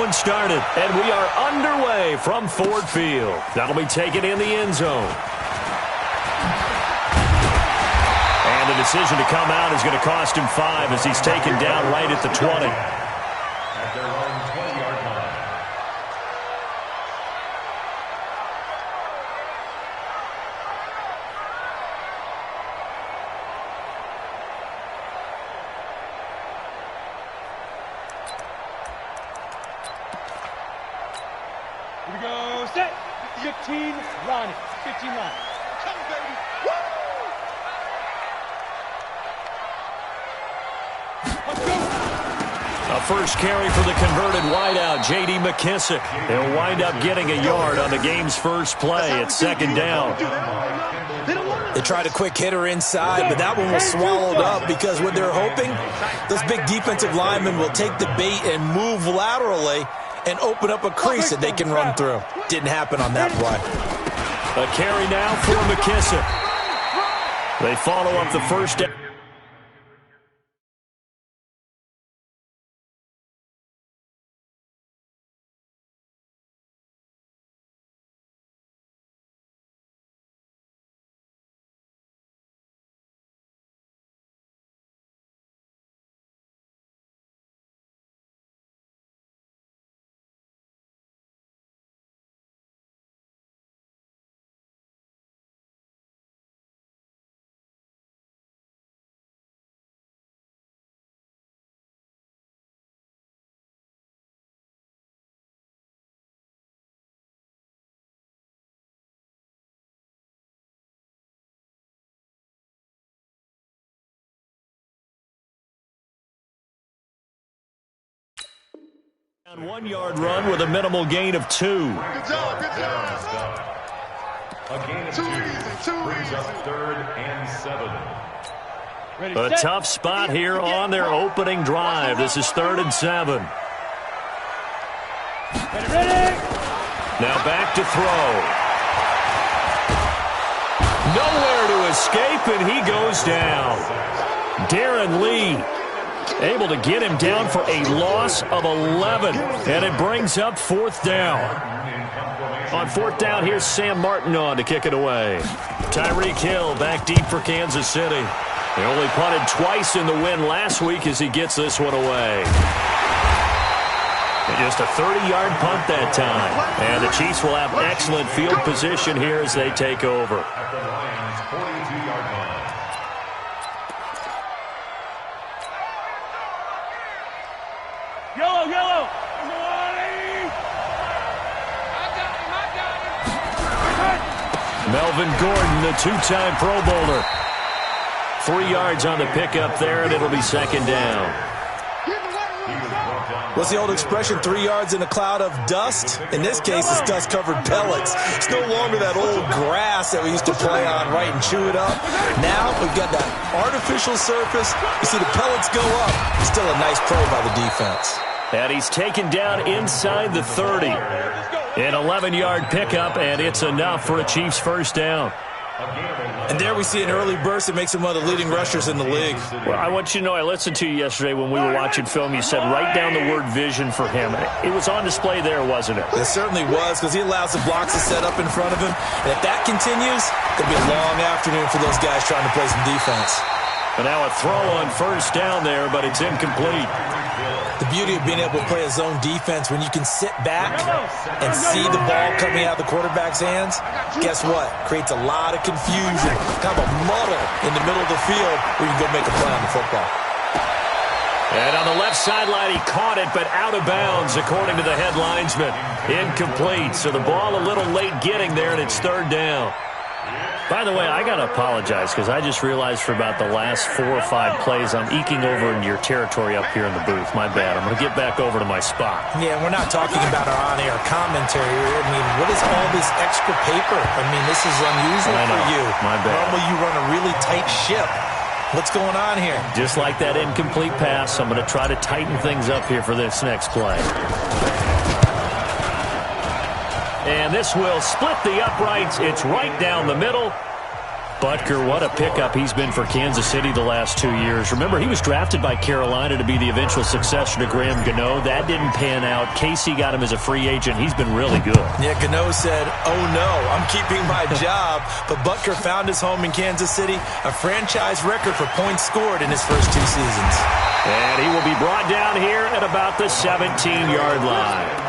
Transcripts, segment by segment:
one started, and we are underway from Ford Field. That'll be taken in the end zone. And the decision to come out is going to cost him 5 as he's taken down right at the 20. At their own 20-yard line. Here we go, set. 15 line. 15 line. Come, baby. Woo! Let's go. A first carry for the converted wideout, J.D. McKissic. He'll wind up getting a yard on the game's first play at second down. They tried a quick hitter inside, but that one was swallowed up because what they're hoping, those big defensive linemen will take the bait and move laterally and open up a crease that they can run through. Didn't happen on that play. A carry now for McKissic. They follow up the first down. On 1-yard run with a minimal gain of 2. Good job, good job. A gain of 2 brings up 3rd and 7. Ready, A set. tough spot here on their opening drive. This is 3rd and 7. Ready. Now back to throw. Nowhere to escape, and he goes down. Darren Lee able to get him down for a loss of 11, and it brings up 4th down. On 4th down, here's Sam Martin on to kick it away. Tyreek Hill back deep for Kansas City. He only punted twice in the win last week as he gets this one away. And just a 30-yard punt that time. And the Chiefs will have excellent field position here as they take over. At the Lions' 42-yard line. Yellow, yellow. Melvin Gordon, the 2-time Pro Bowler. 3 yards on the pickup there, and it'll be 2nd down. What's the old expression, 3 yards in a cloud of dust? In this case, it's dust-covered pellets. It's no longer that old grass that we used to play on, right, and chew it up. Now we've got that artificial surface. You see the pellets go up. Still a nice play by the defense. And he's taken down inside the 30. An 11-yard pickup, and it's enough for a Chiefs first down. And there we see an early burst that makes him one of the leading rushers in the league. Well, I want you to know, I listened to you yesterday when we were watching film. You said write down the word vision for him. It was on display there, wasn't it? It certainly was, because he allows the blocks to set up in front of him. And if that continues, it'll be a long afternoon for those guys trying to play some defense. And now a throw on first down there, but it's incomplete. The beauty of being able to play a zone defense, when you can sit back and see the ball coming out of the quarterback's hands, guess what? Creates a lot of confusion, kind of a muddle in the middle of the field where you can go make a play on the football. And on the left sideline, he caught it, but out of bounds, according to the head linesman. Incomplete, so the ball a little late getting there, and it's 3rd down. By the way, I got to apologize because I just realized for about the last 4 or 5 plays I'm eking over into your territory up here in the booth. My bad. I'm going to get back over to my spot. Yeah, we're not talking about our on-air commentary. I mean, what is all this extra paper? I mean, this is unusual for you. My bad. Normally you run a really tight ship. What's going on here? Just like that incomplete pass, I'm going to try to tighten things up here for this next play. And this will split the uprights. It's right down the middle. Butker, what a pickup he's been for Kansas City the last 2 years. Remember, he was drafted by Carolina to be the eventual successor to Graham Gano. That didn't pan out. Casey got him as a free agent. He's been really good. Yeah, Gano said, oh no, I'm keeping my job. But Butker found his home in Kansas City, a franchise record for points scored in his first 2 seasons. And he will be brought down here at about the 17-yard line.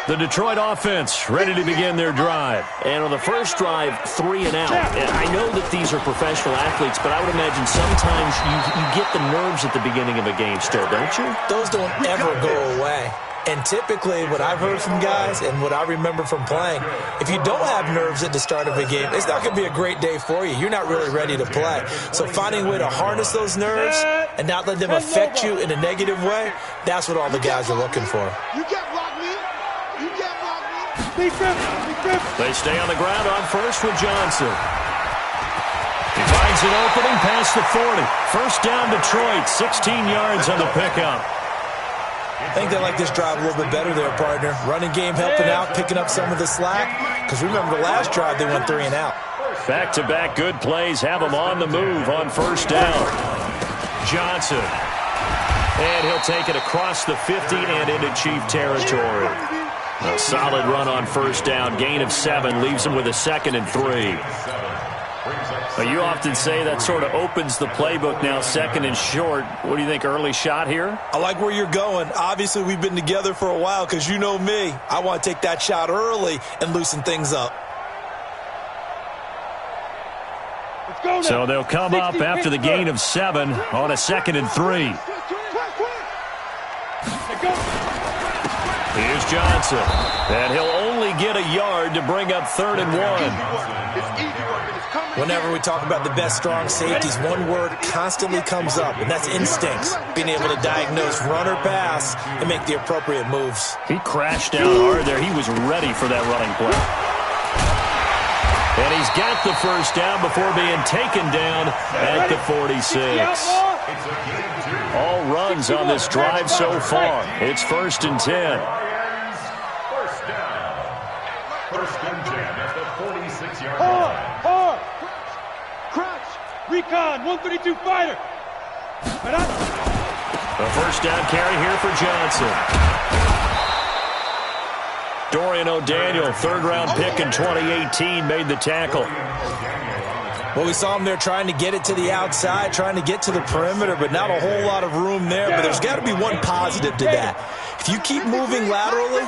The Detroit offense ready to begin their drive. And on the first drive, 3 and out. And I know that these are professional athletes, but I would imagine sometimes you get the nerves at the beginning of a game still, don't you? Those don't ever go away. And typically what I've heard from guys and what I remember from playing, if you don't have nerves at the start of a game, it's not going to be a great day for you. You're not really ready to play. So finding a way to harness those nerves and not let them affect you in a negative way, that's what all the guys are looking for. You can't block me. You can't block me. Big grip. They stay on the ground on first with Johnson. He finds an opening past the 40. First down Detroit, 16 yards on the pickup. I think they like this drive a little bit better there, partner. Running game helping out, picking up some of the slack. Because remember the last drive they went 3 and out. Back-to-back good plays have him on the move on first down. Johnson. And he'll take it across the 50 and into Chief territory. A solid run on first down. Gain of 7 leaves him with a 2nd and 3. You often say that sort of opens the playbook now, 2nd and short. What do you think, early shot here? I like where you're going. Obviously, we've been together for a while because you know me. I want to take that shot early and loosen things up. So they'll come up after the gain of 7 on a 2nd and 3. Here's Johnson. And he'll only get a yard to bring up 3rd and 1. Whenever we talk about the best strong safeties, one word constantly comes up, and that's instincts. Being able to diagnose run or pass and make the appropriate moves. He crashed down hard there. He was ready for that running play. And he's got the first down before being taken down at the 46. All runs on this drive so far. It's 1st and 10. First and 10 at the 46-yard line. Hard. Crouch. Recon. 132 fighter. A first down carry here for Johnson. Dorian O'Daniel, 3rd-round pick in 2018, made the tackle. Well, we saw him there trying to get it to the outside, trying to get to the perimeter, but not a whole lot of room there. But there's got to be one positive to that. If you keep moving laterally,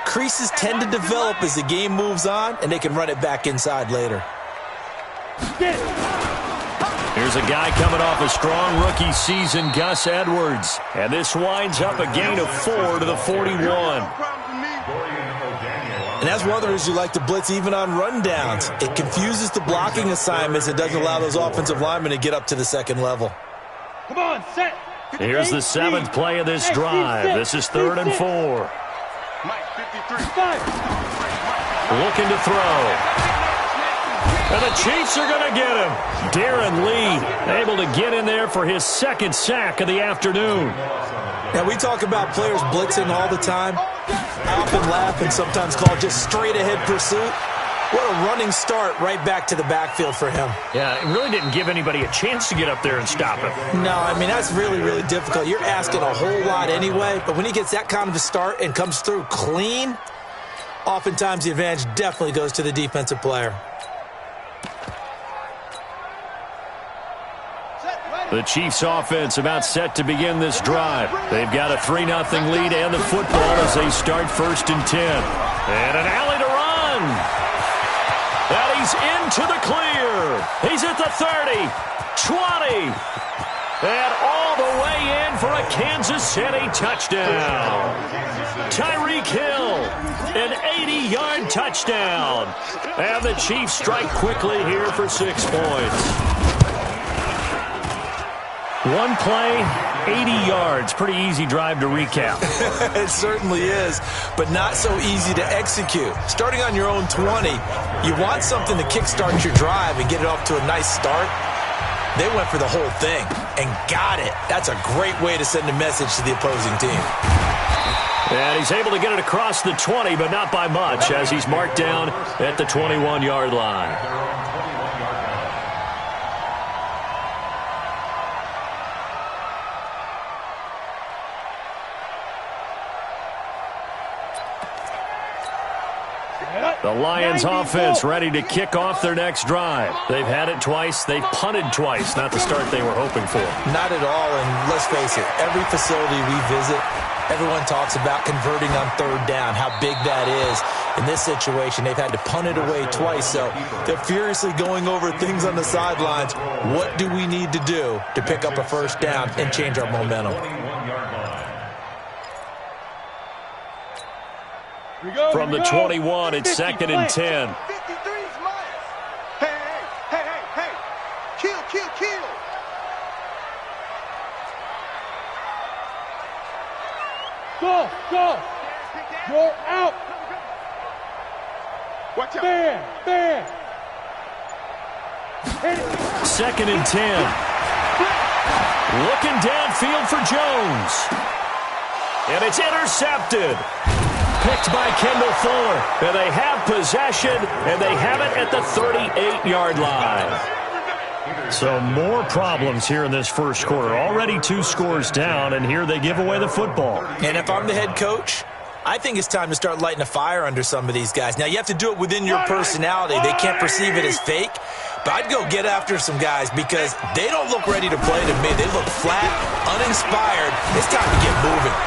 creases tend to develop as the game moves on, and they can run it back inside later. Here's a guy coming off a strong rookie season, Gus Edwards. And this winds up a gain of 4 to the 41. And that's one of the reasons you like to blitz even on rundowns. It confuses the blocking assignments. It doesn't allow those offensive linemen to get up to the 2nd level. Come on, set. Here's the 7th play of this drive. This is 3rd and 4. Looking to throw. And the Chiefs are going to get him. Darren Lee able to get in there for his 2nd sack of the afternoon. Now, we talk about players blitzing all the time. I often laugh and sometimes call it just straight-ahead pursuit. What a running start right back to the backfield for him. Yeah, it really didn't give anybody a chance to get up there and stop him. No, I mean, that's really, really difficult. You're asking a whole lot anyway, but when he gets that kind of a start and comes through clean, oftentimes the advantage definitely goes to the defensive player. The Chiefs offense about set to begin this drive. They've got a 3-0 lead and the football as they start 1st and 10. And an alley to run. And he's into the clear. He's at the 30, 20, and all the way in for a Kansas City touchdown. Tyreek Hill, an 80-yard touchdown. And the Chiefs strike quickly here for 6 points. One play, 80 yards. Pretty easy drive to recap. It certainly is, but not so easy to execute. Starting on your own 20, you want something to kickstart your drive and get it off to a nice start. They went for the whole thing and got it. That's a great way to send a message to the opposing team. And he's able to get it across the 20, but not by much, as he's marked down at the 21-yard line. The Lions offense ready to kick off their next drive. They've had it twice. They've punted twice. Not the start they were hoping for. Not at all, and let's face it, every facility we visit, everyone talks about converting on third down, how big that is. In this situation, they've had to punt it away twice, so they're furiously going over things on the sidelines. What do we need to do to pick up a first down and change our momentum? From the 21, it's 2nd and 10. 53's mine. Hey. Kill. Go. You're out. Watch out. Man. 2nd and 10. Looking downfield for Jones. And it's intercepted. Picked by Kendall Fuller. And they have possession, and they have it at the 38-yard line. So more problems here in this first quarter. Already 2 scores down, and here they give away the football. And if I'm the head coach, I think it's time to start lighting a fire under some of these guys. Now, you have to do it within your personality. They can't perceive it as fake. But I'd go get after some guys because they don't look ready to play to me. They look flat, uninspired. It's time to get moving.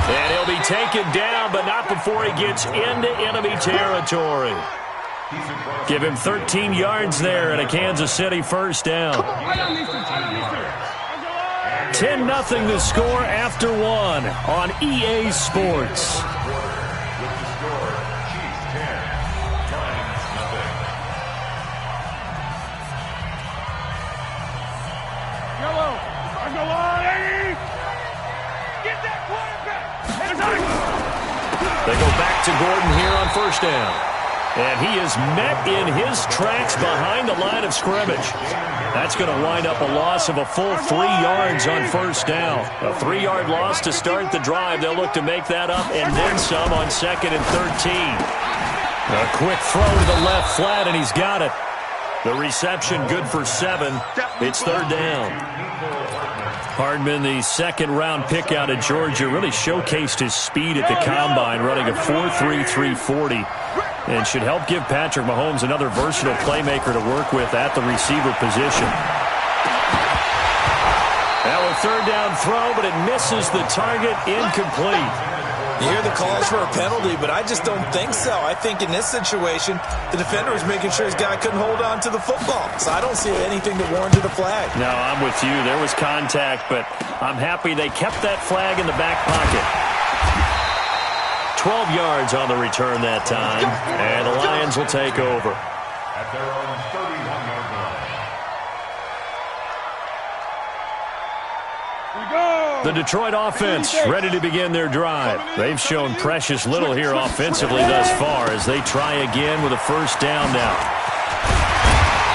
And he'll be taken down, but not before he gets into enemy territory. Give him 13 yards there and a Kansas City first down. 10-0 the score after 1 on EA Sports. They go back to Gordon here on first down. And he is met in his tracks behind the line of scrimmage. That's going to wind up a loss of a full 3 yards on first down. A 3-yard loss to start the drive. They'll look to make that up and then some on 2nd and 13. A quick throw to the left flat, and he's got it. The reception good for 7. It's 3rd down. Hardman, the second-round pick out of Georgia, really showcased his speed at the combine, running a 4.3 340, and should help give Patrick Mahomes another versatile playmaker to work with at the receiver position. Now a 3rd down throw, but it misses the target, incomplete. You hear the calls for a penalty, but I just don't think so. I think in this situation, the defender was making sure his guy couldn't hold on to the football. So I don't see anything that warranted a flag. No, I'm with you. There was contact, but I'm happy they kept that flag in the back pocket. 12 yards on the return that time, and the Lions will take over. At their own 31-yard line. The Detroit offense ready to begin their drive. They've shown precious little here offensively thus far as they try again with a first down now.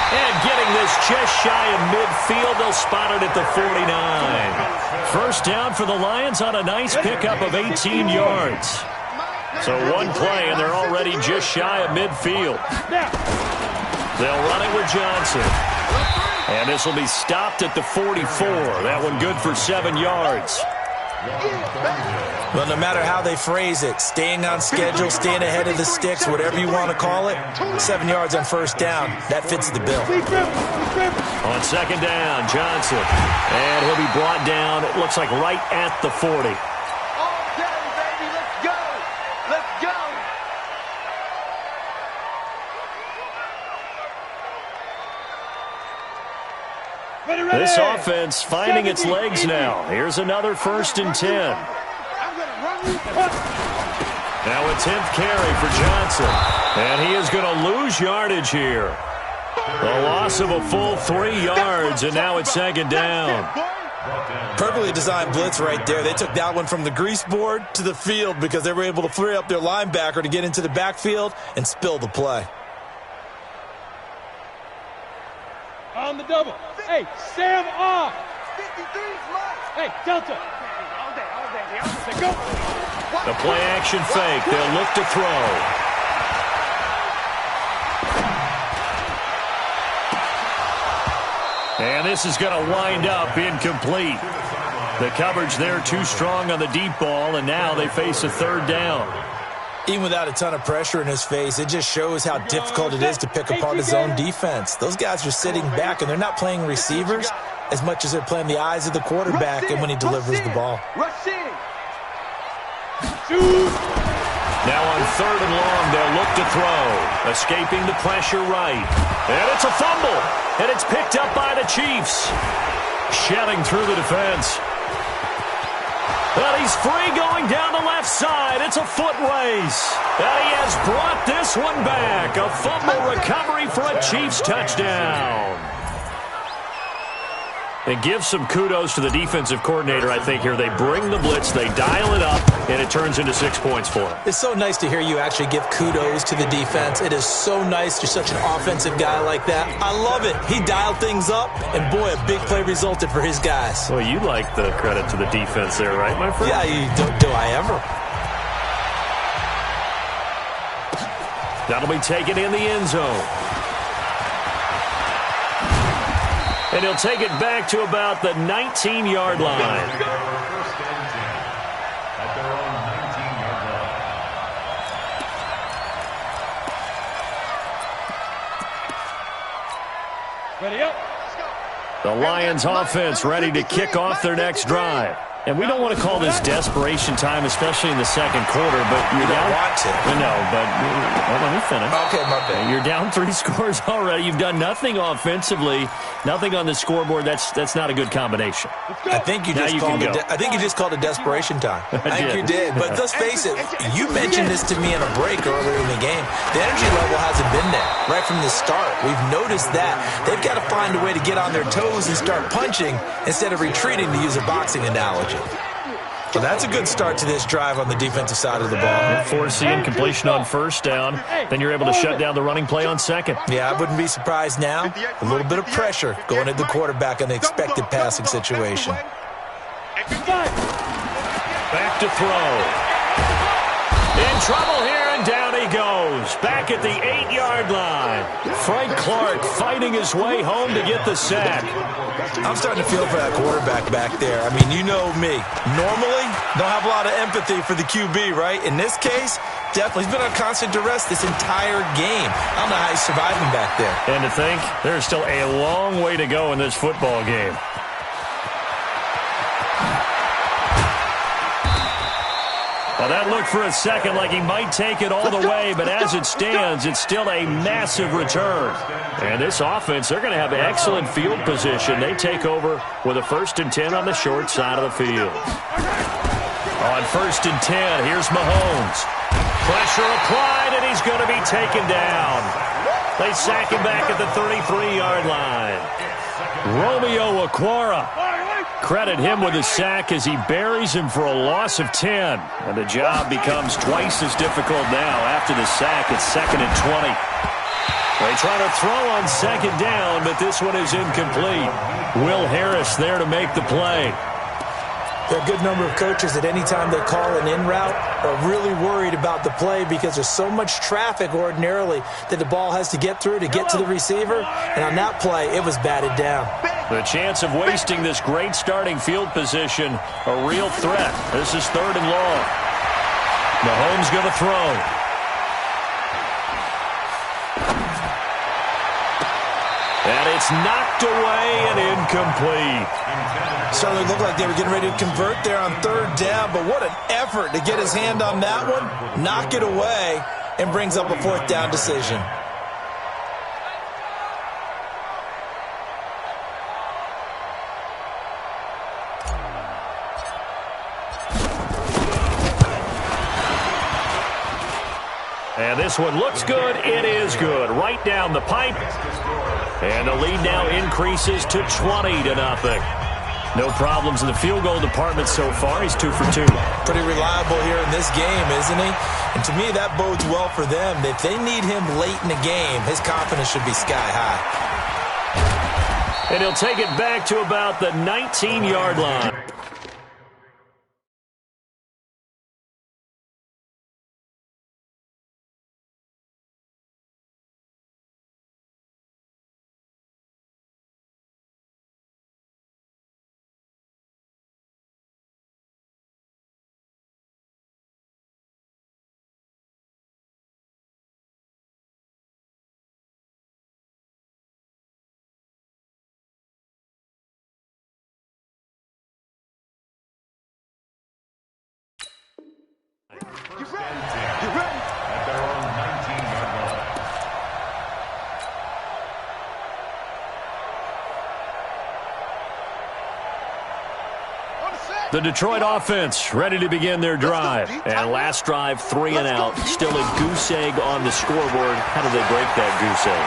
And getting this just shy of midfield, they'll spot it at the 49. First down for the Lions on a nice pickup of 18 yards. So 1 play, and they're already just shy of midfield. They'll run it with Johnson. And this will be stopped at the 44. That one good for 7 yards. Well, no matter how they phrase it, staying on schedule, staying ahead of the sticks, whatever you want to call it, 7 yards on first down, that fits the bill. On 2nd down, Johnson. And he'll be brought down, it looks like right at the 40. This offense finding its legs now. Here's another 1st and 10. Now a 10th carry for Johnson. And he is going to lose yardage here. A loss of a full 3 yards, and now it's 2nd down. Perfectly designed blitz right there. They took that one from the grease board to the field because they were able to free up their linebacker to get into the backfield and spill the play. On the double. Hey, Sam off. 53's mine. Hey, Delta. All day. Go. The play-action fake. They'll look to throw. And this is going to wind up incomplete. The coverage there too strong on the deep ball, and now they face a third down. Even without a ton of pressure in his face, it just shows how difficult it is to pick apart his own defense. Those guys are sitting back, and they're not playing receivers as much as they're playing the eyes of the quarterback and when he delivers the ball. Now on third and long, they'll look to throw. Escaping the pressure right. And it's a fumble. And it's picked up by the Chiefs. Shedding through the defense. But he's free going down the left side. It's a foot race. And he has brought this one back. A fumble recovery for a Chiefs touchdown. And give some kudos to the defensive coordinator, I think, here. They bring the blitz, they dial it up, and it turns into 6 points for them. It's so nice to hear you actually give kudos to the defense. It is so nice. You're such an offensive guy like that. I love it. He dialed things up, and boy, a big play resulted for his guys. Well, you like the credit to the defense there, right, my friend? Yeah, do I ever? That'll be taken in the end zone. And he'll take it back to about the 19-yard line. Ready up. The Lions offense ready to kick off their next drive. And we don't want to call this desperation time, especially in the second quarter, but you're down. Want to. No, but well, let me finish. Okay, my bad. You're down 3 scores already. You've done nothing offensively, nothing on the scoreboard. That's not a good combination. I think you just called it desperation time. I think you did. But let's face it, you mentioned this to me in a break earlier in the game. The energy level hasn't been there right from the start. We've noticed that. They've got to find a way to get on their toes and start punching instead of retreating, to use a boxing analogy. Well, that's a good start to this drive on the defensive side of the ball. Forcing completion on first down. Then you're able to shut down the running play on second. Yeah, I wouldn't be surprised now. A little bit of pressure going at the quarterback in the expected passing situation. Back to throw. In trouble here, and down he goes. Back at the 8-yard line. Frank Clark fighting his way home to get the sack. I'm starting to feel for that quarterback back there. I mean, you know me. Normally, don't have a lot of empathy for the QB, right? In this case, definitely. He's been on constant duress this entire game. I don't know how he's surviving back there. And to think, there's still a long way to go in this football game. Well, that looked for a second like he might take it all the way, but as it stands, it's still a massive return. And this offense, they're going to have excellent field position. They take over with a 1st and 10 on the short side of the field. On 1st and 10, here's Mahomes. Pressure applied, and he's going to be taken down. They sack him back at the 33-yard line. Romeo Okwara. Credit him with a sack as he buries him for a loss of 10. And the job becomes twice as difficult now. After the sack, it's 2nd and 20. They try to throw on 2nd down, but this one is incomplete. Will Harris there to make the play. There are a good number of coaches at any time they call an in route are really worried about the play because there's so much traffic ordinarily that the ball has to get through to get to the receiver. And on that play, it was batted down. The chance of wasting this great starting field position, a real threat. This is 3rd and long. Mahomes going to throw. And it's knocked away and incomplete. Certainly looked like they were getting ready to convert there on 3rd down, but what an effort to get his hand on that one, knock it away, and brings up a 4th down decision. And this one looks good. It is good. Right down the pipe. And the lead now increases to 20-0. No problems in the field goal department so far. He's 2 for 2. Pretty reliable here in this game, isn't he? And to me, that bodes well for them. If they need him late in the game, his confidence should be sky high. And he'll take it back to about the 19-yard line. at their own 19-yard line. The Detroit offense ready to begin their drive. And last drive, 3 and out. Still a goose egg on the scoreboard. How do they break that goose egg?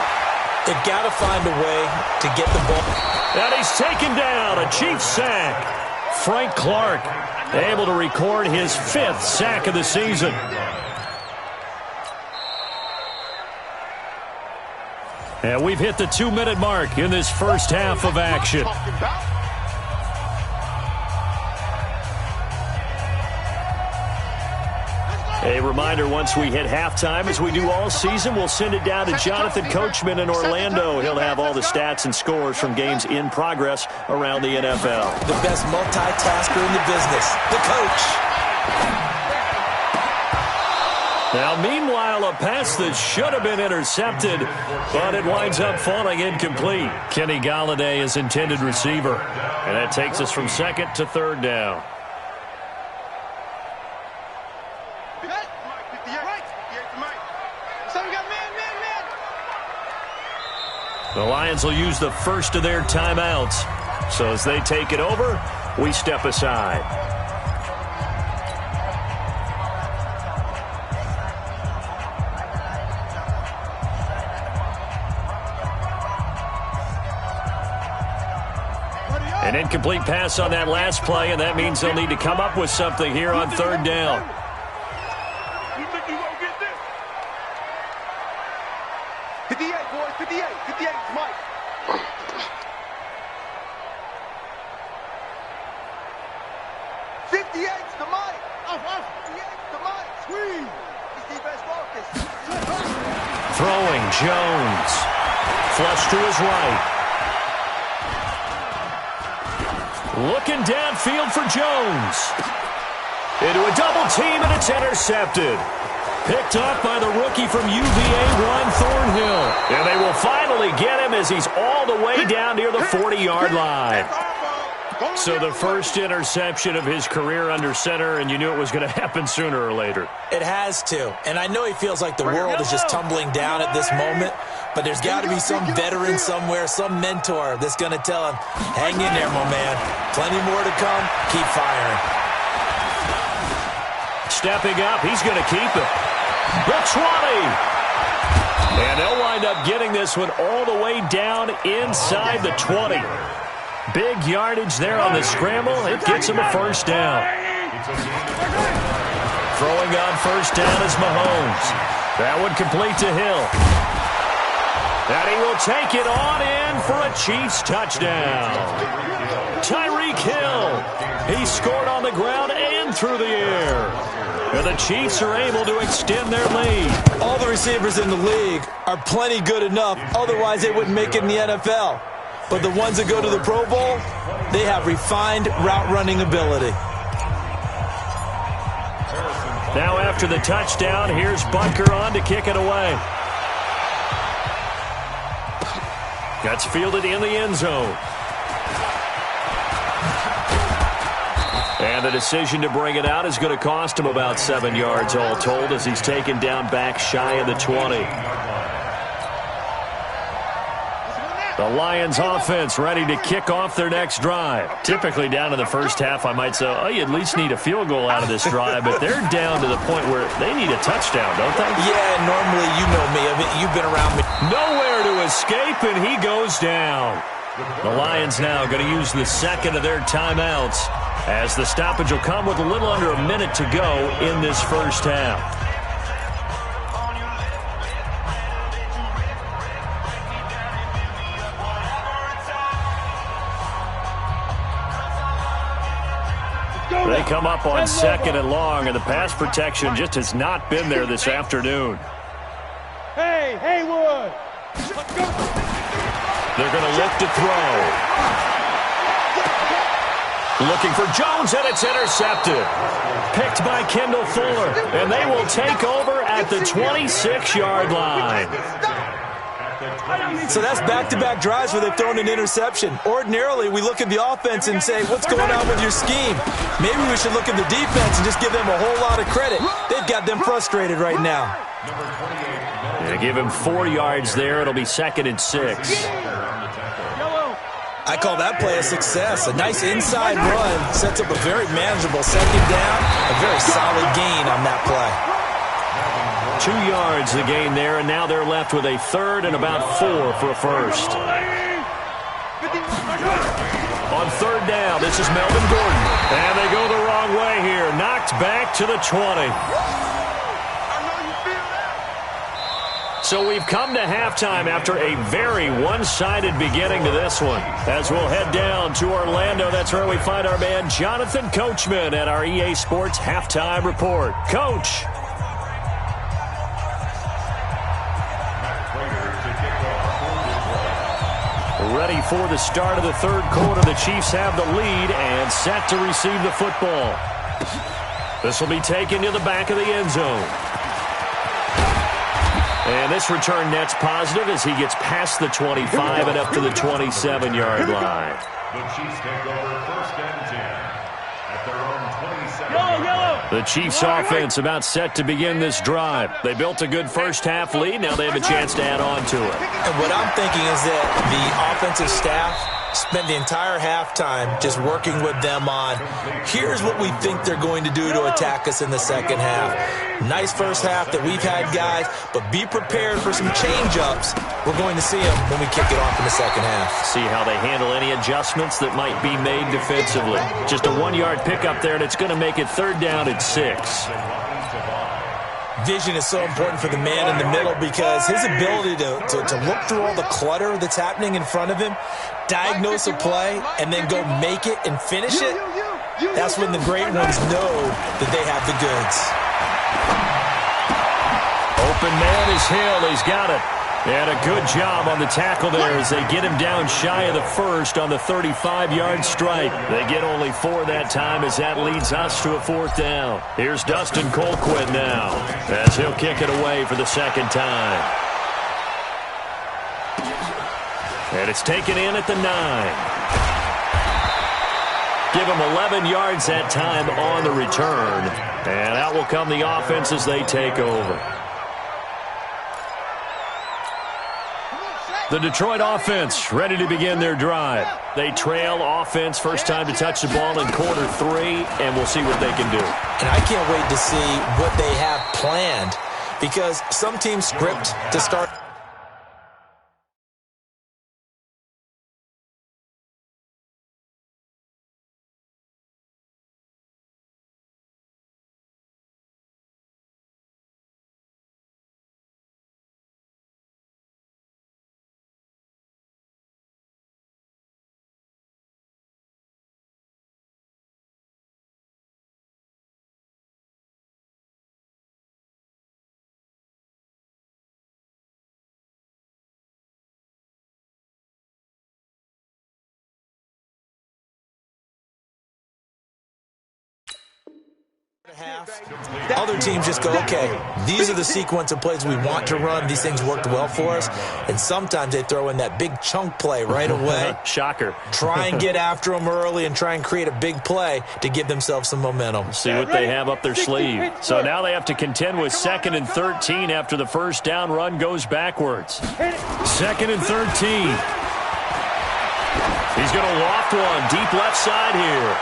They've got to find a way to get the ball. And he's taken down. A Chiefs sack. Frank Clark able to record his 5th sack of the season. And we've hit the 2-minute mark in this first half of action. A reminder, once we hit halftime, as we do all season, we'll send it down to Jonathan Coachman in Orlando. He'll have all the stats and scores from games in progress around the NFL. The best multitasker in the business, the coach. Now, meanwhile, a pass that should have been intercepted, but it winds up falling incomplete. Kenny Golladay is intended receiver, and that takes us from 2nd to 3rd down. The Lions will use the first of their timeouts. So as they take it over, we step aside. An incomplete pass on that last play, and that means they'll need to come up with something here on 3rd down. Throwing, Jones. Flush to his right. Looking downfield for Jones. Into a double team, and it's intercepted. Picked off by the rookie from UVA, Juan Thornhill. And they will finally get him as he's all the way down near the 40-yard line. So the first interception of his career under center, and you knew it was going to happen sooner or later. It has to. And I know he feels like the world is just tumbling down at this moment, but there's got to be some veteran somewhere, some mentor that's going to tell him, hang in there, my man. Plenty more to come. Keep firing. Stepping up, he's going to keep it. The 20. And they'll wind up getting this one all the way down inside the 20. Big yardage there on the scramble. It gets him a first down. Throwing on first down is Mahomes. That one complete to Hill. And he will take it on in for a Chiefs touchdown. Tyreek Hill. He scored on the ground and through the air. And the Chiefs are able to extend their lead. All the receivers in the league are plenty good enough. Otherwise, they wouldn't make it in the NFL. But the ones that go to the Pro Bowl, they have refined route running ability. Now after the touchdown, here's Butker on to kick it away. Gets fielded in the end zone. And the decision to bring it out is going to cost him about 7 yards all told as he's taken down back shy of the 20. The Lions offense ready to kick off their next drive. Typically down in the first half, I might say, oh, you at least need a field goal out of this drive, but they're down to the point where they need a touchdown, don't they? Yeah, normally you know me. I mean, you've been around me. Nowhere to escape, and he goes down. The Lions now going to use the second of their timeouts as the stoppage will come with a little under a minute to go in this first half. They come up on second and long, and the pass protection just has not been there this afternoon. Hey, Haywood! They're going to look to throw. Looking for Jones, and it's intercepted. Picked by Kendall Fuller, and they will take over at the 26-yard line. So that's back-to-back drives where they've thrown an interception. Ordinarily, we look at the offense and say, what's going on with your scheme? Maybe we should look at the defense and just give them a whole lot of credit. They've got them frustrated right now. They give him 4 yards there. It'll be 2nd and 6. I call that play a success. A nice inside run sets up a very manageable second down. A very solid gain on that play. 2 yards the gain there, and now they're left with a 3rd and about 4 for a first. On 3rd down, this is Melvin Gordon. And they go the wrong way here. Knocked back to the 20. So we've come to halftime after a very one-sided beginning to this one. As we'll head down to Orlando, that's where we find our man Jonathan Coachman at our EA Sports Halftime Report. Coach. Ready for the start of the 3rd quarter. The Chiefs have the lead and set to receive the football. This will be taken to the back of the end zone. And this return net's positive as he gets past the 25 and up to the 27-yard line. The Chiefs take over 1st and 10 at their own 27. The Chiefs offense about set to begin this drive. They built a good first half lead. Now they have a chance to add on to it. And what I'm thinking is that the offensive staff spent the entire halftime just working with them on, here's what we think they're going to do to attack us in the second half. Nice first half that we've had, guys, but be prepared for some change-ups. We're going to see them when we kick it off in the second half. See how they handle any adjustments that might be made defensively. Just a 1-yard pickup there, and it's going to make it 3rd down and 6. Vision is so important for the man in the middle because his ability to look through all the clutter that's happening in front of him, diagnose a play, and then go make it and finish it, that's when the great ones know that they have the goods. Open man is Hill. He's got it. And a good job on the tackle there as they get him down shy of the first on the 35-yard strike. They get only 4 that time as that leads us to a 4th down. Here's Dustin Colquitt now as he'll kick it away for the 2nd time. And it's taken in at the 9. Give him 11 yards that time on the return. And out will come the offense as they take over. The Detroit offense ready to begin their drive. They trail offense first time to touch the ball in quarter 3, and we'll see what they can do. And I can't wait to see what they have planned because some teams script to start. Other teams just go, okay, these are the sequence of plays we want to run. These things worked well for us. And sometimes they throw in that big chunk play right away. Shocker. Try and get after them early and try and create a big play to give themselves some momentum. See what they have up their sleeve. So now they have to contend with 2nd and 13 after the first down run goes backwards. 2nd and 13. He's going to loft one deep left side here.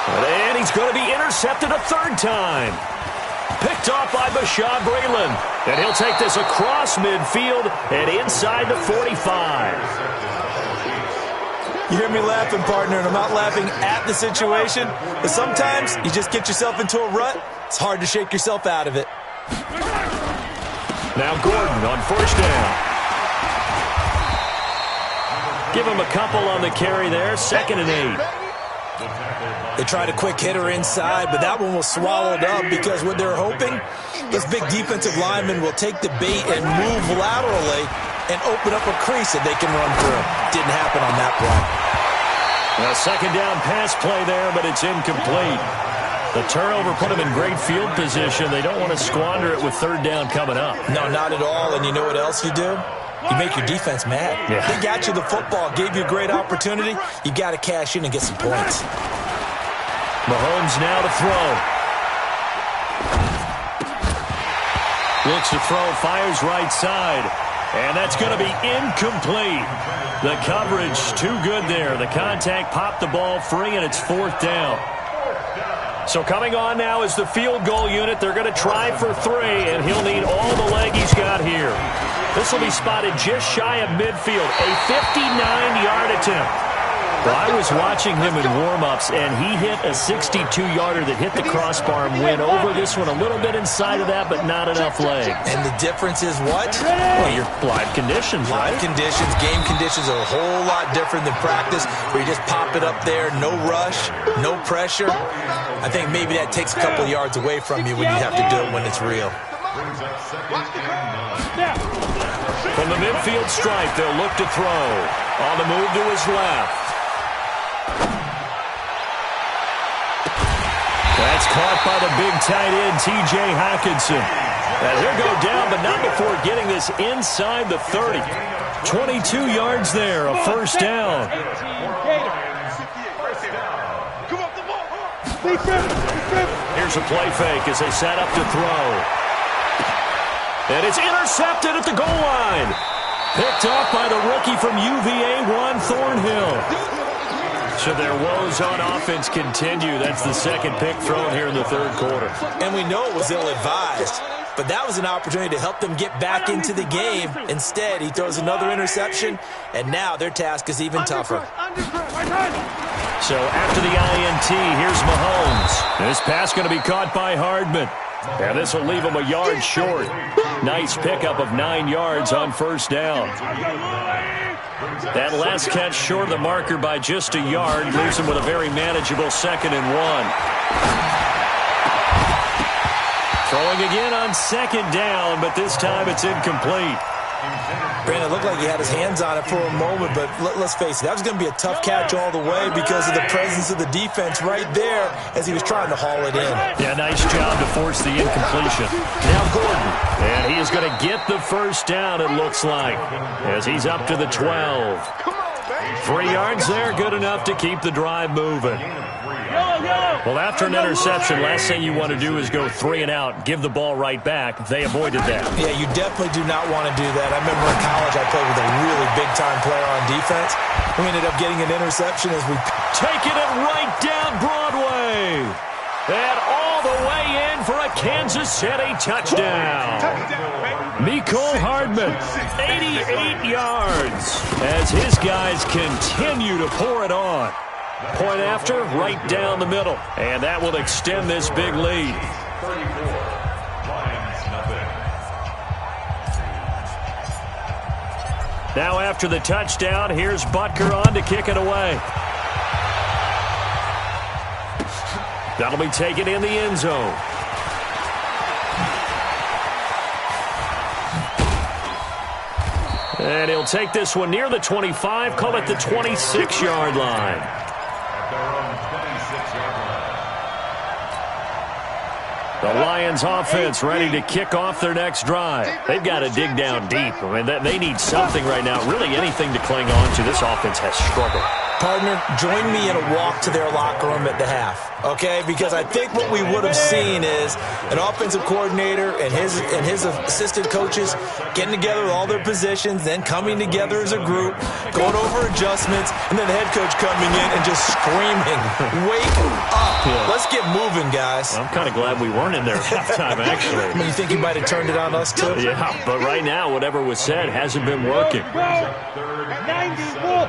And he's going to be intercepted a 3rd time. Picked off by Bashaud Breeland. And he'll take this across midfield and inside the 45. You hear me laughing, partner, and I'm not laughing at the situation. But sometimes you just get yourself into a rut. It's hard to shake yourself out of it. Now Gordon on 1st down. Give him a couple on the carry there. 2nd and 8. They tried a quick hitter inside, but that one was swallowed up because what they're hoping, this big defensive lineman will take the bait and move laterally and open up a crease that they can run through. Didn't happen on that play. A 2nd down pass play there, but it's incomplete. The turnover put them in great field position. They don't want to squander it with 3rd down coming up. No, not at all. And you know what else you do? you make your defense mad. Yeah. They got you the football, gave you a great opportunity. You got to cash in and get some points. Mahomes now to throw. Looks to throw, fires right side. And that's going to be incomplete. The coverage too good there. The contact popped the ball free, and it's 4th down. So coming on now is the field goal unit. They're going to try for 3, and he'll need all the leg he's got here. This will be spotted just shy of midfield. A 59-yard attempt. Well, I was watching him in warm-ups, and he hit a 62-yarder that hit the crossbar and went over this one a little bit inside of that, but not enough leg. And the difference is what? Well, your live conditions, right? Live conditions, game conditions are a whole lot different than practice, where you just pop it up there, no rush, no pressure. I think maybe that takes a couple yards away from you when you have to do it when it's real. From the midfield stripe, they'll look to throw. On the move to his left. That's caught by the big tight end, T.J. Hockenson. And he'll go down, but not before getting this inside the 30. 22 yards there, a first down. Here's a play fake as they set up to throw. And it's intercepted at the goal line. Picked off by the rookie from UVA, Juan Thornhill. So their woes on offense continue. That's the second pick thrown here in the 3rd quarter. And we know it was ill-advised, but that was an opportunity to help them get back into the game. Instead, he throws another interception, and now their task is even tougher. So after the INT, here's Mahomes. This pass going to be caught by Hardman. And this will leave him a yard short. Nice pickup of 9 yards on first down. That last catch short of the marker by just a yard leaves him with a very manageable 2nd and 1. Throwing again on 2nd down, but this time it's incomplete. Brandon, it looked like he had his hands on it for a moment, but let's face it, that was going to be a tough catch all the way because of the presence of the defense right there as he was trying to haul it in. Yeah, nice job to force the incompletion. Now Gordon, and he is going to get the first down, it looks like, as he's up to the 12. 3 yards there, good enough to keep the drive moving. Well, after an interception, last thing you want to do is go 3 and out, give the ball right back. They avoided that. Yeah, you definitely do not want to do that. I remember in college I played with a really big-time player on defense. We ended up getting an interception as we... Taking it right down Broadway. And all the way in for a Kansas City touchdown. Mecole Hardman, 88 yards, as his guys continue to pour it on. Point after, right down the middle. And that will extend this big lead. 34, Lions nothing. Now after the touchdown, here's Butker on to kick it away. That'll be taken in the end zone. And he'll take this one near the 25, call it the 26-yard line. The Lions offense ready to kick off their next drive. They've got to dig down deep. I mean, they need something right now, really anything to cling on to. This offense has struggled. Partner, join me in a walk to their locker room at the half, okay? Because I think what we would have seen is an offensive coordinator and his assistant coaches getting together with all their positions, then coming together as a group, going over adjustments, and then the head coach coming in and just screaming, "Wake up! Yeah. Let's get moving, guys." I'm kind of glad we weren't in there at halftime, actually. I mean, you think he might have turned it on us, too? Yeah, but right now, whatever was said hasn't been working. 94.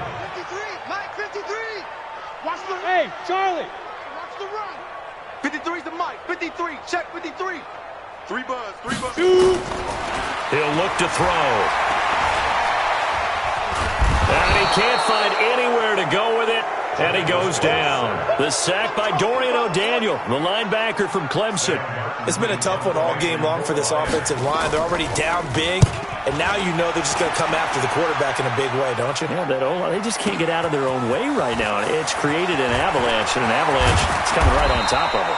Hey, Charlie. Watch the run. 53's the mic. 53. Check 53. 3 buzz. 3 buzz. He'll look to throw. And he can't find anywhere to go with it. And he goes down. The sack by Dorian O'Daniel, the linebacker from Clemson. It's been a tough one all game long for this offensive line. They're already down big, and now you know they're just going to come after the quarterback in a big way, don't you? Yeah, they just can't get out of their own way right now. It's created an avalanche, and an avalanche is coming right on top of it.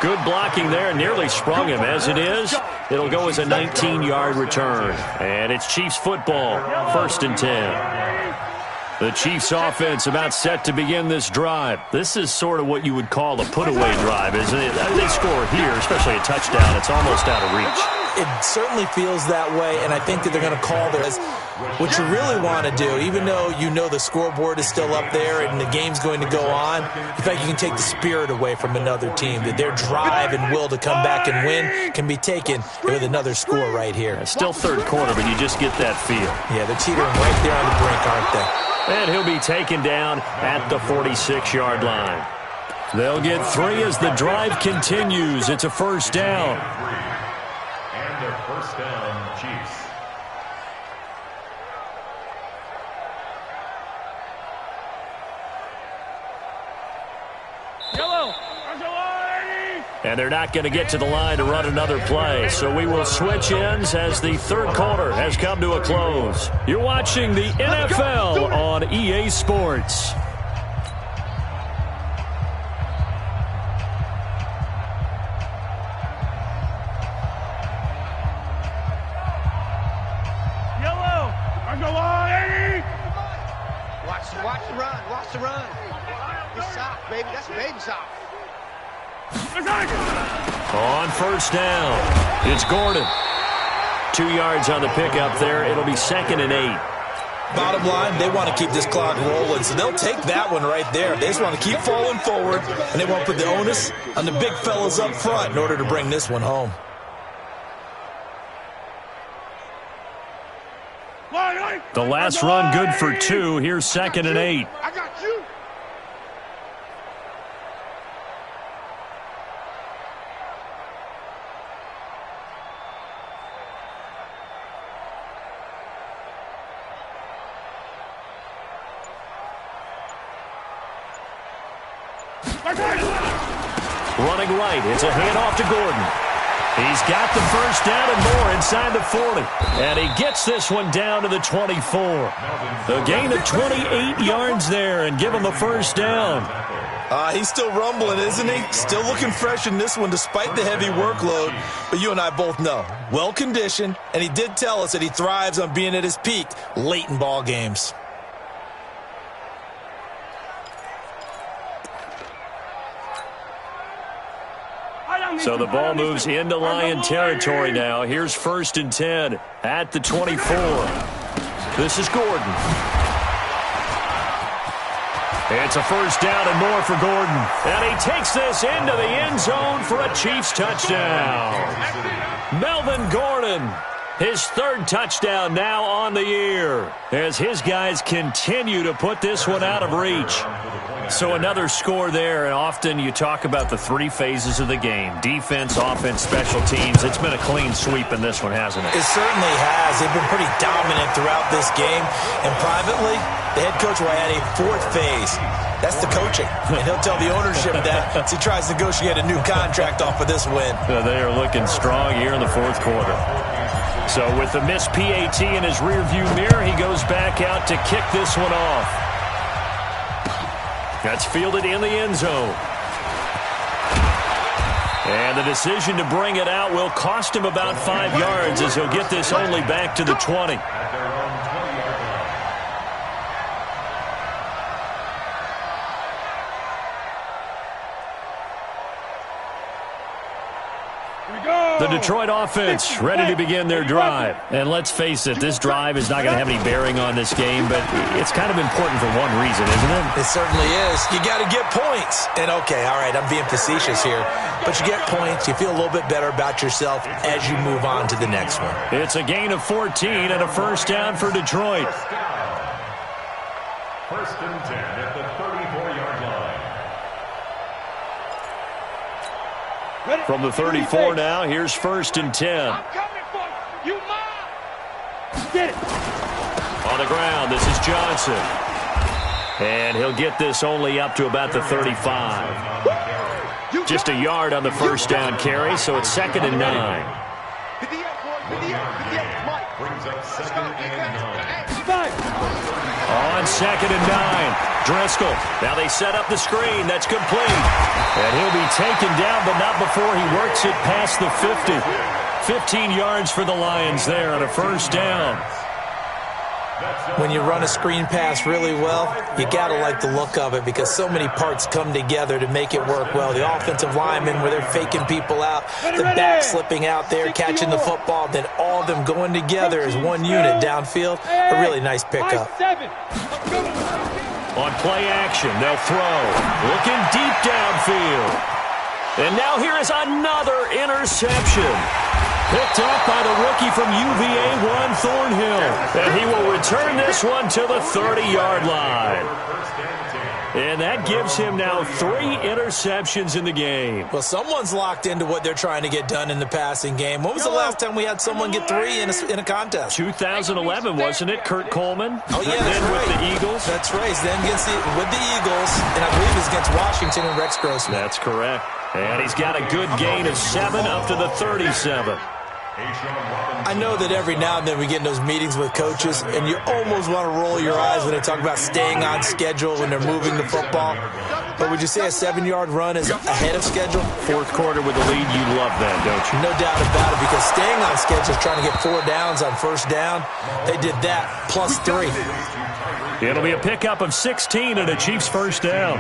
Good blocking there. Nearly sprung him. As it is, it'll go as a 19-yard return. And it's Chiefs football, 1st and 10. The Chiefs offense about set to begin this drive. This is sort of what you would call a put-away drive, isn't it? They score here, especially a touchdown. It's almost out of reach. It certainly feels that way, and I think that they're going to call this. What you really want to do, even though you know the scoreboard is still up there and the game's going to go on, in fact, you can take the spirit away from another team, that their drive and will to come back and win can be taken with another score right here. Still third quarter, but you just get that feel. Yeah, they're teetering right there on the brink, aren't they? And he'll be taken down at the 46-yard line. They'll get 3 as the drive continues. It's a first down. And a first down, Chiefs. And they're not going to get to the line to run another play. So we will switch ends as the third quarter has come to a close. You're watching the NFL on EA Sports. Watch the run. Watch the run. It's soft, baby. That's baby soft. On first down, it's Gordon. 2 yards on the pickup there. It'll be 2nd and 8. Bottom line, they want to keep this clock rolling, so they'll take that one right there. They just want to keep falling forward, and they want to put the onus on the big fellas up front in order to bring this one home. The last run good for 2. Here's 2nd and 8. I got you. Running right, it's a handoff to Gordon. He's got the first down and more inside the 40. And he gets this one down to the 24. A gain of 28 yards there and give him a first down. He's still rumbling, isn't he? Still looking fresh in this one despite the heavy workload. But you and I both know, well-conditioned, and he did tell us that he thrives on being at his peak late in ball games. So the ball moves into Lion territory now. Here's 1st and 10 at the 24. This is Gordon. It's a first down and more for Gordon. And he takes this into the end zone for a Chiefs touchdown. Melvin Gordon, his 3rd touchdown now on the year, as his guys continue to put this one out of reach. So another score there, and often you talk about the 3 phases of the game: defense, offense, special teams. It's been a clean sweep in this one, hasn't it? It certainly has. They've been pretty dominant throughout this game. And privately, the head coach will add a 4th phase. That's the coaching. And he'll tell the ownership that as he tries to negotiate a new contract off of this win. They are looking strong here in the 4th quarter. So with the missed PAT in his rearview mirror, he goes back out to kick this one off. That's fielded in the end zone. And the decision to bring it out will cost him about 5 yards, as he'll get this only back to the 20. The Detroit offense ready to begin their drive. And let's face it, this drive is not going to have any bearing on this game, but it's kind of important for one reason, isn't it? It certainly is. You got to get points. And okay, all right, I'm being facetious here, but you get points, you feel a little bit better about yourself as you move on to the next one. It's a gain of 14 and a first down for Detroit. First and 10 at the 34-yard line. From the 34 now, here's 1st and 10. I'm coming for you. You mine. Get it. On the ground, this is Johnson. And he'll get this only up to about the 35. Just a yard on the first down carry, so it's 2nd and 9. Brings up 2nd and 9. On 2nd and 9. Driscoll. Now they set up the screen. That's complete. And he'll be taken down, but not before he works it past the 50. 15 yards for the Lions there on a first down. When you run a screen pass really well, you got to like the look of it because so many parts come together to make it work well. The offensive linemen, where they're faking people out, the back slipping out there, catching the football, then all of them going together as one unit downfield. A really nice pickup. On play action, they'll throw. Looking deep downfield. And now here is another interception. Picked off by the rookie from UVA, Juan Thornhill. And he will return this one to the 30-yard line. And that gives him now 3 interceptions in the game. Well, someone's locked into what they're trying to get done in the passing game. When was the last time we had someone get 3 in a contest? 2011, wasn't it, Kurt Coleman? Oh, yeah, that's then right. With the Eagles. That's right. Then with the Eagles, and I believe it's against Washington and Rex Grossman. That's correct. And he's got a good gain of 7 up to the 37. I know that every now and then we get in those meetings with coaches, and you almost want to roll your eyes when they talk about staying on schedule when they're moving the football. But would you say a 7-yard run is ahead of schedule? Fourth quarter with the lead, you love that, don't you? No doubt about it, because staying on schedule is trying to get 4 downs on first down. They did that, plus 3. It'll be a pickup of 16 and a Chiefs first down.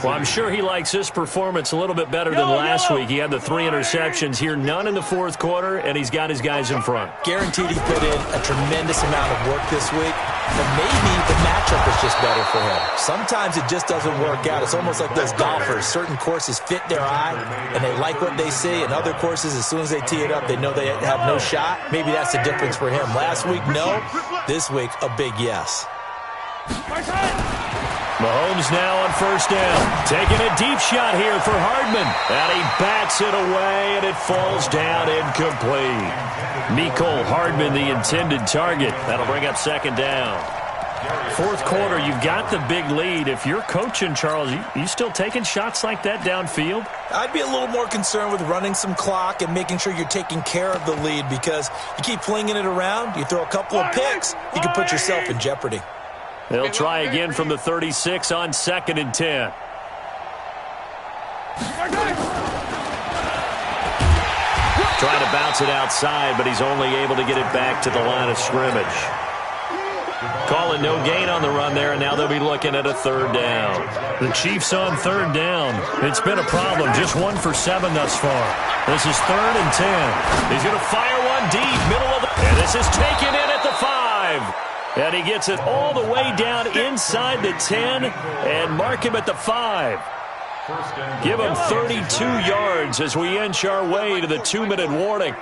Well, I'm sure he likes this performance a little bit better than last week. He had the 3 interceptions here, none in the fourth quarter, and he's got his guys in front. Guaranteed he put in a tremendous amount of work this week, but maybe the matchup is just better for him. Sometimes it just doesn't work out. It's almost like those golfers. Certain courses fit their eye, and they like what they see, and other courses, as soon as they tee it up, they know they have no shot. Maybe that's the difference for him. Last week, no. This week, a big yes. Mahomes now on first down. Taking a deep shot here for Hardman. And he bats it away, and it falls down incomplete. Mecole Hardman, the intended target. That'll bring up second down. Fourth quarter, you've got the big lead. If you're coaching, Charles, you still taking shots like that downfield? I'd be a little more concerned with running some clock and making sure you're taking care of the lead, because you keep flinging it around, you throw a couple of picks, you can put yourself in jeopardy. They'll try again from the 36 on 2nd and 10. Trying to bounce it outside, but he's only able to get it back to the line of scrimmage. Calling no gain on the run there, and now they'll be looking at a third down. The Chiefs on third down. It's been a problem. Just 1 for 7 thus far. This is 3rd and 10. He's going to fire one deep, middle of the... And this is taken in at the 5. And he gets it all the way down inside the 10 and mark him at the 5. Give him 32 yards as we inch our way to the 2-minute warning.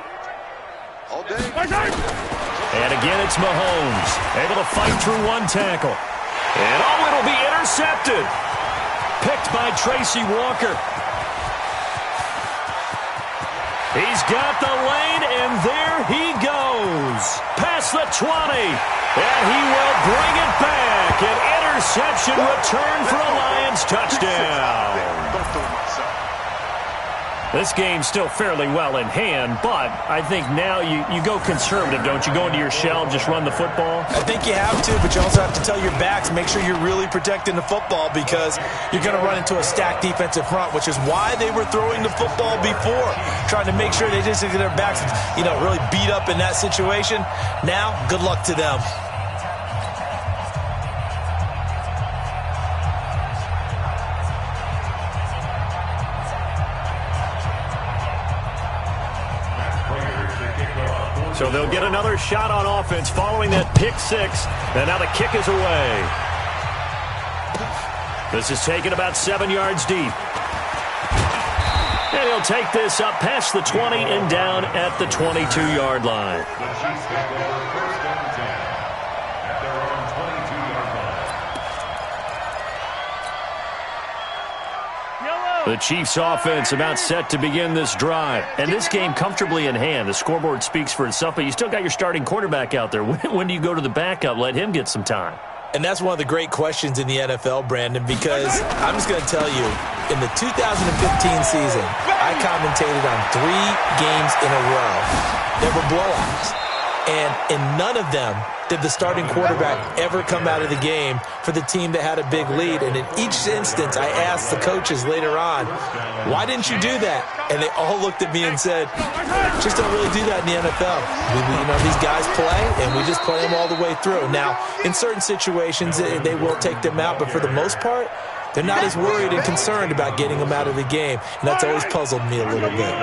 And again, it's Mahomes, able to fight through one tackle. And it'll be intercepted. Picked by Tracy Walker. He's got the lane, and there he goes. Past the 20. And he will bring it back. An interception return for a Lions touchdown. This game's still fairly well in hand, but I think now you go conservative, don't you? Go into your shell, just run the football? I think you have to, but you also have to tell your backs, make sure you're really protecting the football, because you're going to run into a stacked defensive front, which is why they were throwing the football before, trying to make sure they just get their backs, really beat up in that situation. Now, good luck to them. So they'll get another shot on offense following that pick 6. And now the kick is away. This is taken about 7 yards deep. And he'll take this up past the 20 and down at the 22-yard line. The Chiefs take over 1st and 10 at their own 22-yard line. The Chiefs offense about set to begin this drive. And this game comfortably in hand. The scoreboard speaks for itself, but you still got your starting quarterback out there. When do you go to the backup? Let him get some time. And that's one of the great questions in the NFL, Brandon, because I'm just going to tell you, in the 2015 season, I commentated on 3 games in a row. There were blowouts. And in none of them did the starting quarterback ever come out of the game for the team that had a big lead. And in each instance, I asked the coaches later on, why didn't you do that? And they all looked at me and said, just don't really do that in the NFL. These guys play, and we just play them all the way through. Now, in certain situations, they will take them out, but for the most part, they're not as worried and concerned about getting them out of the game. And that's always puzzled me a little bit.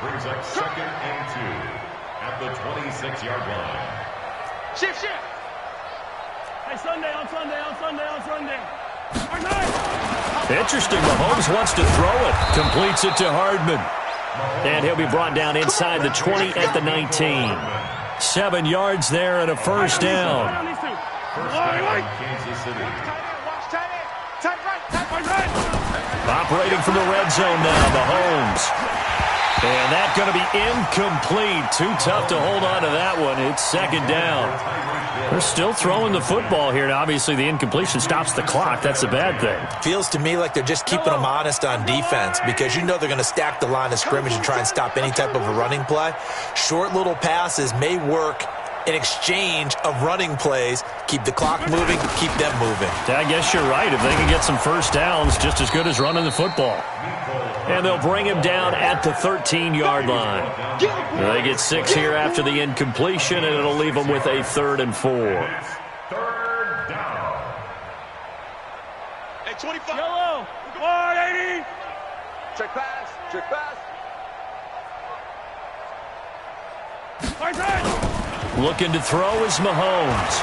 Brings up 2nd and 2 at the 26-yard line. Shift. Hey, Sunday. Interesting. Mahomes wants to throw it. Completes it to Hardman. And he'll be brought down inside the 20 at the 19. 7 yards there and a first down. First down, Kansas City. Operating from the red zone now, Mahomes. And that's going to be incomplete. Too tough to hold on to that one. It's 2nd down. They're still throwing the football here. And obviously, the incompletion stops the clock. That's a bad thing. Feels to me like they're just keeping them honest on defense because you know they're going to stack the line of scrimmage and try and stop any type of a running play. Short little passes may work in exchange of running plays. Keep the clock moving, keep them moving. I guess you're right. If they can get some first downs, just as good as running the football. And they'll bring him down at the 13-yard line. They get 6 here after the incompletion, and it'll leave them with a 3rd and 4. 3rd down. Hey, 25. Yellow. 180. Check pass. Looking to throw is Mahomes.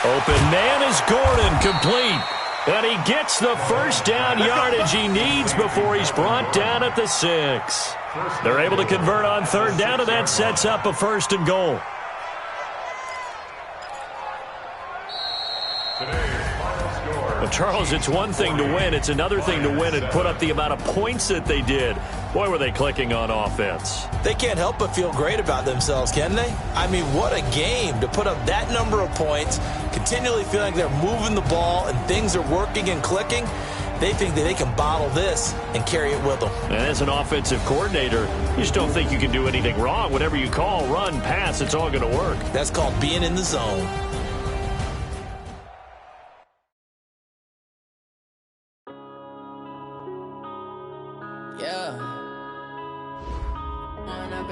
Open man is Gordon, complete. And he gets the first down yardage he needs before he's brought down at the 6. They're able to convert on 3rd down, and that sets up a 1st and goal. Well, Charles, it's one thing to win. It's another thing to win and put up the amount of points that they did. Boy, were they clicking on offense. They can't help but feel great about themselves, can they? I mean, what a game to put up that number of points, continually feeling like they're moving the ball and things are working and clicking. They think that they can bottle this and carry it with them. And as an offensive coordinator, you just don't think you can do anything wrong. Whatever you call, run, pass, it's all going to work. That's called being in the zone. Yeah. One up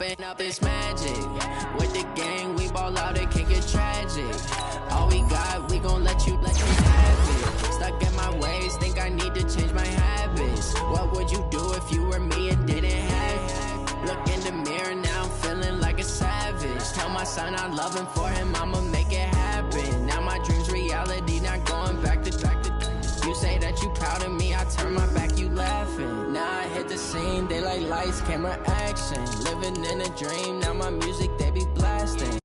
and up is magic. With the gang, we ball out and kick it tragic. All we got, we gon' let you have it. Stuck in my ways, think I need to change my habits. What would you do if you were me and didn't have it? Look in the mirror now, I'm feeling like a savage. Tell my son I love him, for him I'ma make it happen. Now my dream's reality, not going back to. You say that you proud of me, I turn my back, you laughing. Now I hit the scene, they like lights, camera, action. Living in a dream, now my music, they be blasting.